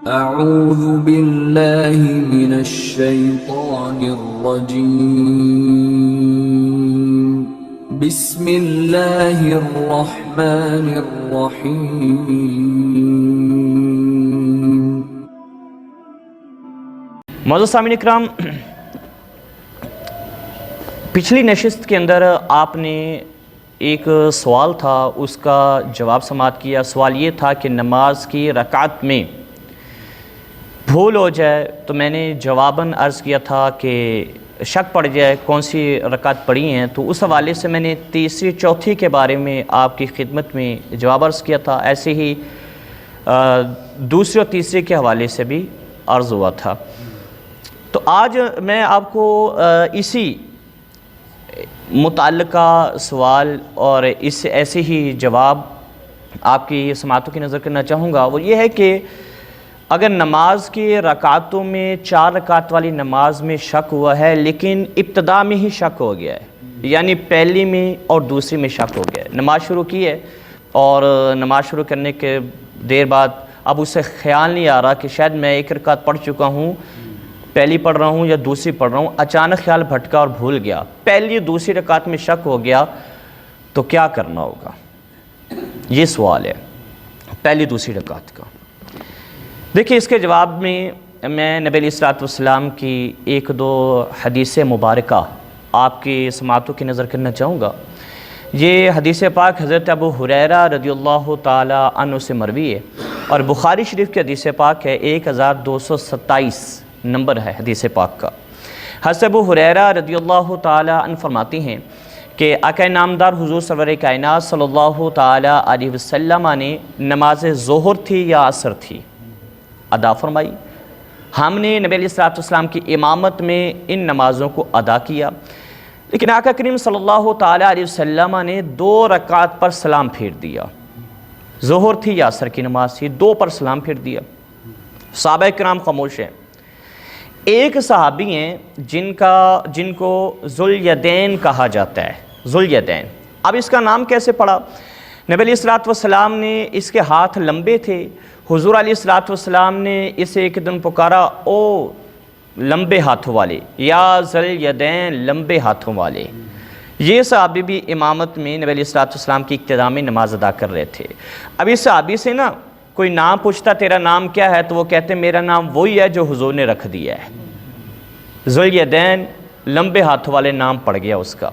اعوذ باللہ من الشیطان الرجیم بسم اللہ الرحمن الرحیم۔ معزز سامعین اکرام، پچھلی نشست کے اندر آپ نے ایک سوال تھا، اس کا جواب سماعت کیا۔ سوال یہ تھا کہ نماز کی رکعت میں بھول ہو جائے تو میں نے جواباً عرض کیا تھا کہ شک پڑ جائے کون سی رکعت پڑھی ہیں، تو اس حوالے سے میں نے تیسری چوتھی کے بارے میں آپ کی خدمت میں جواب عرض کیا تھا۔ ایسے ہی دوسری اور تیسری کے حوالے سے بھی عرض ہوا تھا۔ تو آج میں آپ کو اسی متعلقہ سوال اور اس ایسے ہی جواب آپ کی سماعتوں کی نظر کرنا چاہوں گا۔ وہ یہ ہے کہ اگر نماز کی رکعتوں میں 4 رکعت والی نماز میں شک ہوا ہے، لیکن ابتدا میں ہی شک ہو گیا ہے، یعنی پہلی میں اور دوسری میں شک ہو گیا ہے، نماز شروع کی ہے اور نماز شروع کرنے کے دیر بعد اب اسے خیال نہیں آ رہا کہ شاید میں 1 رکعت پڑھ چکا ہوں، پہلی پڑھ رہا ہوں یا دوسری پڑھ رہا ہوں، اچانک خیال بھٹکا اور بھول گیا، پہلی دوسری رکعت میں شک ہو گیا، تو کیا کرنا ہوگا؟ یہ سوال ہے پہلی دوسری رکعت کا۔ دیکھیں، اس کے جواب میں میں نبی علیہ الصلوۃ والسلام کی 1-2 حدیث مبارکہ آپ کی سماعتوں کی نظر کرنا چاہوں گا۔ یہ حدیث پاک حضرت ابو ہریرہ رضی اللہ تعالی عنہ سے مروی ہے اور بخاری شریف کی حدیث پاک ہے، 1227 نمبر ہے حدیث پاک کا۔ حضرت ابو ہریرہ رضی اللہ تعالی عنہ فرماتی ہیں کہ آقا نامدار حضور سرور کائنات صلی اللہ تعالی علیہ وسلم نے نماز ظہر تھی یا عصر تھی ادا فرمائی، ہم نے نبی علیہ الصلوۃ والسلام کی امامت میں ان نمازوں کو ادا کیا، لیکن آقا کریم صلی اللہ تعالی علیہ وسلم نے 2 رکعت پر سلام پھیر دیا۔ ظہر تھی یا عصر کی نماز تھی، 2 پر سلام پھیر دیا۔ صحابہ کرام خاموش ہیں۔ ایک صحابی ہیں جن کو ذوالیدین کہا جاتا ہے، ذوالیدین۔ اب اس کا نام کیسے پڑا؟ نبی علیہ الصلوۃ والسلام نے اس کے ہاتھ لمبے تھے، حضور علیہ الصلوۃ والسلام نے اسے ایک دن پکارا، او لمبے ہاتھوں والے، یا ذوالیدین، لمبے ہاتھوں والے۔ یہ صحابی بھی امامت میں نبی علیہ الصلوۃ والسلام کی اقتداء میں نماز ادا کر رہے تھے۔ اب اس صحابی سے نا کوئی نام پوچھتا تیرا نام کیا ہے، تو وہ کہتے میرا نام وہی ہے جو حضور نے رکھ دیا ہے، ذوالیدین، لمبے ہاتھوں والے نام پڑ گیا اس کا۔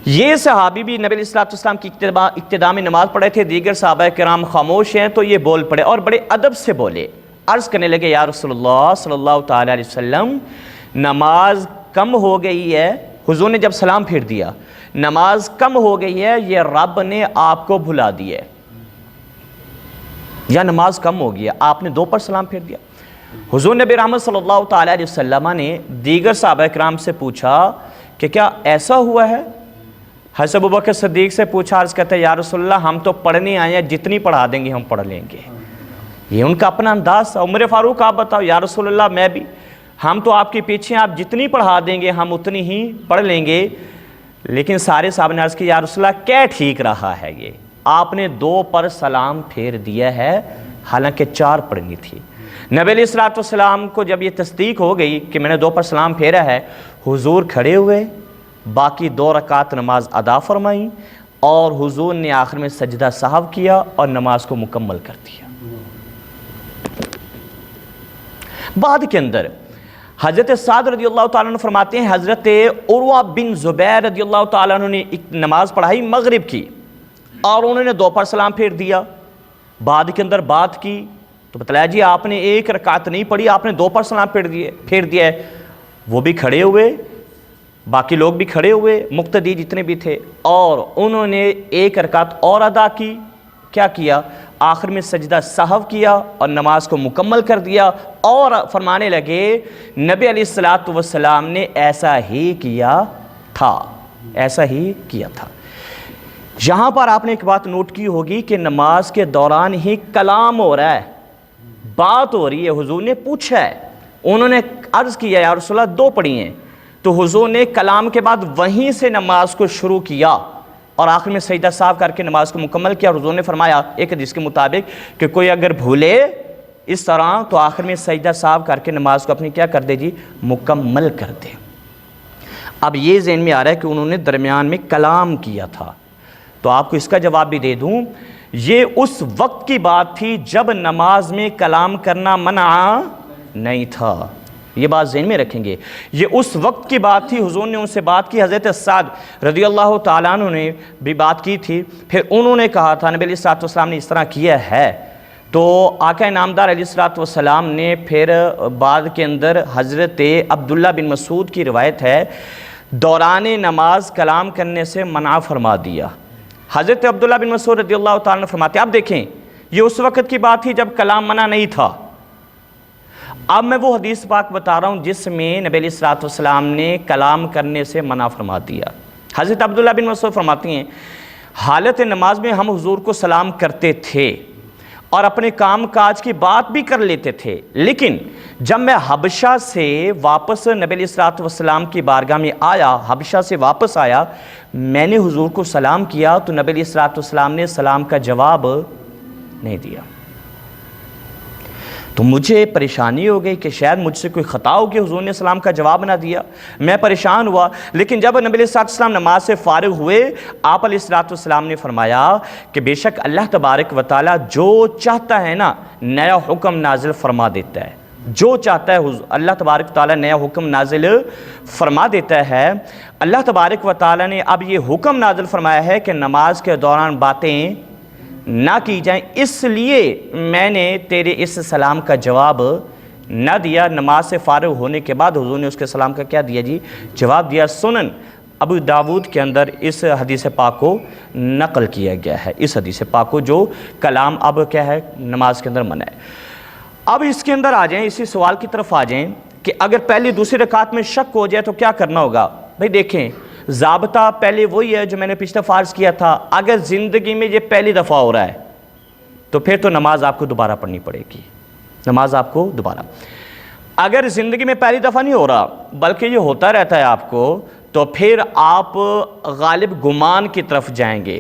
یہ صحابی بھی نبی علیہ الصلوۃ والسلام کی اقتداء میں نماز پڑھے تھے، دیگر صحابہ کرام خاموش ہیں، تو یہ بول پڑے اور بڑے ادب سے بولے، عرض کرنے لگے، یا رسول اللہ صلی اللہ تعالی علیہ وسلم، نماز کم ہو گئی ہے، حضور نے جب سلام پھیر دیا، نماز کم ہو گئی ہے، یہ رب نے آپ کو بھلا دی ہے، یا نماز کم ہو گئی ہے، آپ نے 2 پر سلام پھیر دیا۔ حضور نبی رحمت صلی اللہ تعالی علیہ وسلم نے دیگر صحابہ کرام سے پوچھا کہ کیا ایسا ہوا ہے؟ حضرت ابوبکر صدیق سے پوچھا، عرض کرتے یا رسول اللہ، ہم تو پڑھنے آئے ہیں، جتنی پڑھا دیں گے ہم پڑھ لیں گے۔ یہ ان کا اپنا انداز تھا۔ عمر فاروق، آپ بتاؤ، یا رسول اللہ میں بھی، ہم تو آپ کے پیچھے ہیں، آپ جتنی پڑھا دیں گے ہم اتنی ہی پڑھ لیں گے۔ لیکن سارے صحابہ نے عرض کی، یا رسول اللہ کیا ٹھیک رہا ہے یہ، آپ نے 2 پر سلام پھیر دیا ہے، حالانکہ 4 پڑھنی تھی۔ نبی علیہ الصلوۃ والسلام کو جب یہ تصدیق ہو گئی کہ میں نے 2 پر سلام پھیرا ہے، حضور کھڑے ہوئے، باقی 2 رکعت نماز ادا فرمائیں، اور حضور نے آخر میں سجدہ سہو کیا اور نماز کو مکمل کر دیا۔ بعد کے اندر حضرت سعد رضی اللہ تعالیٰ عنہ فرماتے ہیں، حضرت عروہ بن زبیر رضی اللہ تعالیٰ عنہ نے ایک نماز پڑھائی مغرب کی، اور انہوں نے 2 پر سلام پھیر دیا۔ بعد کے اندر بات کی تو بتلایا جی آپ نے 1 رکعت نہیں پڑھی، آپ نے 2 پر سلام پھیر دیا ہے۔ وہ بھی کھڑے ہوئے، باقی لوگ بھی کھڑے ہوئے، مقتدی جتنے بھی تھے، اور انہوں نے 1 رکعت اور ادا کی۔ کیا کیا؟ آخر میں سجدہ سہو کیا اور نماز کو مکمل کر دیا، اور فرمانے لگے نبی علیہ الصلوۃ والسلام نے ایسا ہی کیا تھا، ایسا ہی کیا تھا۔ یہاں پر آپ نے ایک بات نوٹ کی ہوگی کہ نماز کے دوران ہی کلام ہو رہا ہے، بات ہو رہی ہے، حضور نے پوچھا ہے، انہوں نے عرض کیا یا رسول اللہ 2 پڑھی ہیں، تو حضور نے کلام کے بعد وہیں سے نماز کو شروع کیا اور آخر میں سجدہ صاف کر کے نماز کو مکمل کیا۔ اور حضور نے فرمایا ایک حدیث کے مطابق کہ کوئی اگر بھولے اس طرح تو آخر میں سجدہ ساو کر کے نماز کو اپنی کیا کر دے جی، مکمل کر دے۔ اب یہ ذہن میں آ رہا ہے کہ انہوں نے درمیان میں کلام کیا تھا، تو آپ کو اس کا جواب بھی دے دوں، یہ اس وقت کی بات تھی جب نماز میں کلام کرنا منع نہیں تھا، یہ بات ذہن میں رکھیں گے، یہ اس وقت کی بات تھی۔ حضور نے ان سے بات کی، حضرت سعد رضی اللہ تعالیٰ عنہ نے بھی بات کی تھی، پھر انہوں نے کہا تھا نبی علیہ الصلوۃ والسلام نے اس طرح کیا ہے، تو آقا نامدار علیہ الصلوۃ والسلام نے پھر بعد کے اندر حضرت عبداللہ بن مسعود کی روایت ہے، دوران نماز کلام کرنے سے منع فرما دیا۔ حضرت عبداللہ بن مسعود رضی اللہ تعالیٰ عنہ فرماتے ہیں، اب دیکھیں یہ اس وقت کی بات تھی جب کلام منع نہیں تھا، اب میں وہ حدیث پاک بتا رہا ہوں جس میں نبی علیہ الصلوۃ والسلام نے کلام کرنے سے منع فرما دیا۔ حضرت عبداللہ بن مسعود فرماتی ہیں، حالت نماز میں ہم حضور کو سلام کرتے تھے اور اپنے کام کاج کی بات بھی کر لیتے تھے، لیکن جب میں حبشہ سے واپس نبی علیہ الصلوۃ والسلام کی بارگاہ میں آیا، حبشہ سے واپس آیا، میں نے حضور کو سلام کیا تو نبی علیہ الصلوۃ والسلام نے سلام کا جواب نہیں دیا۔ تو مجھے پریشانی ہو گئی کہ شاید مجھ سے کوئی خطا ہو کہ حضور نے سلام کا جواب نہ دیا، میں پریشان ہوا۔ لیکن جب نبی علیہ الصلوۃ والسلام نماز سے فارغ ہوئے، آپ علیہ الصلوۃ والسلام نے فرمایا کہ بے شک اللہ تبارک و تعالیٰ جو چاہتا ہے نا نیا حکم نازل فرما دیتا ہے، جو چاہتا ہے اللہ تبارک و تعالیٰ نیا حکم نازل فرما دیتا ہے۔ اللہ تبارک و تعالیٰ نے اب یہ حکم نازل فرمایا ہے کہ نماز کے دوران باتیں نہ کی جائیں، اس لیے میں نے تیرے اس سلام کا جواب نہ دیا۔ نماز سے فارغ ہونے کے بعد حضور نے اس کے سلام کا کیا دیا جی، جواب دیا۔ سنن ابو داود کے اندر اس حدیث پاک کو نقل کیا گیا ہے، اس حدیث پاک کو جو کلام اب کیا ہے نماز کے اندر منع ہے۔ اب اس کے اندر آ جائیں، اسی سوال کی طرف آ جائیں کہ اگر پہلی دوسری رکعت میں شک ہو جائے تو کیا کرنا ہوگا؟ بھئی دیکھیں، ضابطہ پہلے وہی ہے جو میں نے پچھلے فرض کیا تھا، اگر زندگی میں یہ پہلی دفعہ ہو رہا ہے تو پھر تو نماز آپ کو دوبارہ پڑھنی پڑے گی، نماز آپ کو دوبارہ۔ اگر زندگی میں پہلی دفعہ نہیں ہو رہا بلکہ یہ ہوتا رہتا ہے آپ کو، تو پھر آپ غالب گمان کی طرف جائیں گے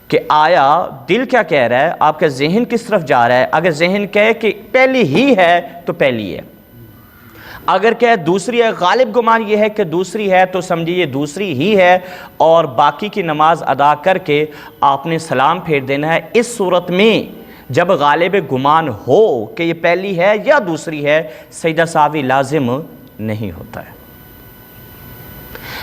کہ آیا دل کیا کہہ رہا ہے، آپ کا ذہن کس طرف جا رہا ہے۔ اگر ذہن کہے کہ پہلی ہی ہے تو پہلی ہے، اگر کہ دوسری ہے، غالب گمان یہ ہے کہ دوسری ہے تو سمجھیے یہ دوسری ہی ہے، اور باقی کی نماز ادا کر کے آپ نے سلام پھیر دینا ہے۔ اس صورت میں جب غالب گمان ہو کہ یہ پہلی ہے یا دوسری ہے، سجدہ ساوی لازم نہیں ہوتا ہے۔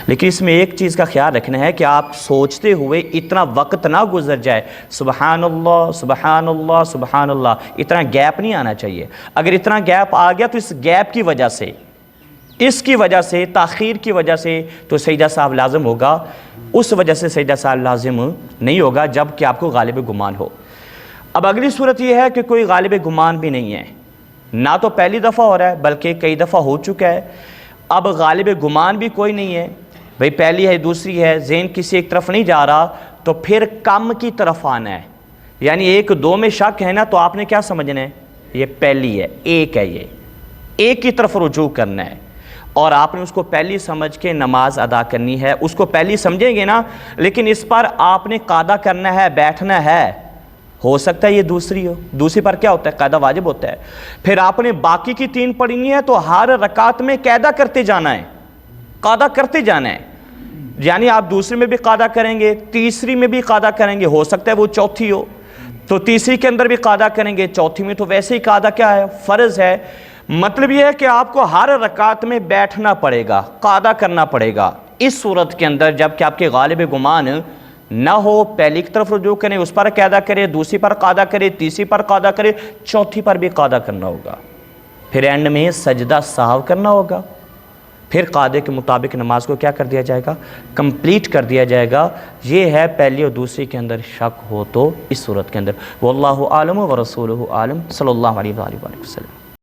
لیکن اس میں ایک چیز کا خیال رکھنا ہے کہ آپ سوچتے ہوئے اتنا وقت نہ گزر جائے، سبحان اللہ سبحان اللہ سبحان اللہ، اتنا گیپ نہیں آنا چاہیے۔ اگر اتنا گیپ آ گیا تو اس گیپ کی وجہ سے، اس کی وجہ سے، تاخیر کی وجہ سے تو سجدہ ساو لازم ہوگا، اس وجہ سے سجدہ ساو لازم نہیں ہوگا جب کہ آپ کو غالب گمان ہو۔ اب اگلی صورت یہ ہے کہ کوئی غالب گمان بھی نہیں ہے، نہ تو پہلی دفعہ ہو رہا ہے بلکہ کئی دفعہ ہو چکا ہے، اب غالب گمان بھی کوئی نہیں ہے، بھئی پہلی ہے دوسری ہے، ذہن کسی ایک طرف نہیں جا رہا، تو پھر کم کی طرف آنا ہے۔ یعنی ایک دو میں شک ہے نا تو آپ نے کیا سمجھنا ہے، یہ پہلی ہے، ایک ہے، یہ ایک کی طرف رجوع کرنا ہے، اور آپ نے اس کو پہلی سمجھ کے نماز ادا کرنی ہے۔ اس کو پہلی سمجھیں گے نا، لیکن اس پر آپ نے قاعدہ کرنا ہے، بیٹھنا ہے، ہو سکتا ہے یہ دوسری ہو، دوسری پر کیا ہوتا ہے، قاعدہ واجب ہوتا ہے۔ پھر آپ نے باقی کی تین پڑھنی ہے تو ہر رکعت میں قاعدہ کرتے جانا ہے، قاعدہ کرتے جانا ہے، یعنی آپ دوسری میں بھی قاعدہ کریں گے، تیسری میں بھی قاعدہ کریں گے، ہو سکتا ہے وہ چوتھی ہو تو تیسری کے اندر بھی قاعدہ کریں گے، چوتھی میں تو ویسے ہی قاعدہ کیا ہے، فرض ہے۔ مطلب یہ ہے کہ آپ کو ہر رکعت میں بیٹھنا پڑے گا، قاعدہ کرنا پڑے گا۔ اس صورت کے اندر جب کہ آپ کے غالب گمان نہ ہو، پہلی کی طرف رجوع کریں، اس پر قاعدہ کرے، دوسری پر قاعدہ کرے، تیسری پر قاعدہ کرے، چوتھی پر بھی قاعدہ کرنا ہوگا، پھر اینڈ میں سجدہ سہو کرنا ہوگا، پھر قاعدے کے مطابق نماز کو کیا کر دیا جائے گا، کمپلیٹ کر دیا جائے گا۔ یہ ہے پہلی اور دوسری کے اندر شک ہو تو اس صورت کے اندر۔ واللہ عالم ورسولہ عالم، صلی اللہ علیہ وآلہ وسلم۔